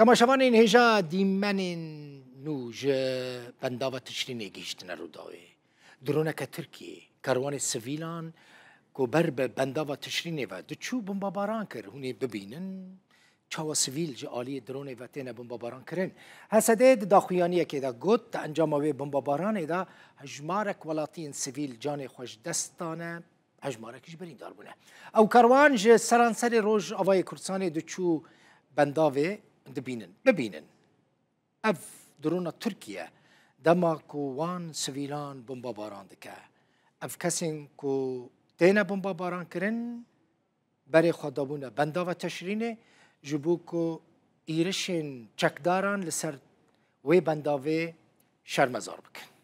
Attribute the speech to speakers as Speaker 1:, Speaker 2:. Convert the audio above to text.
Speaker 1: تماشاوان این هجا دیمن نوج بنداوة تشرين گیشتن رو داوی درونه که ترکیه کاروان سویلان کو بر بنداوة تشرين و دچو بمباران کر هونی ببینن چاوا سویل جا آلی درونه و تینا بمباران کرن هسده داخویانیه که دا گوت انجام وی بمباران دا هجمارک ولاتین سویل جان خوش دستانه هجمارکش برین دار بونه او کاروان جا سرانسر روز آوای کردستان دچو بنداوه ببینن اف درون ترکیه دما کو وان سویلان بمباران دکه اف کسین کو تینا بمباران کرن برای خدابونه بنداوة تشرینه جبو کو ایرشن چکداران لسر وی بنداوه شرمزار بکن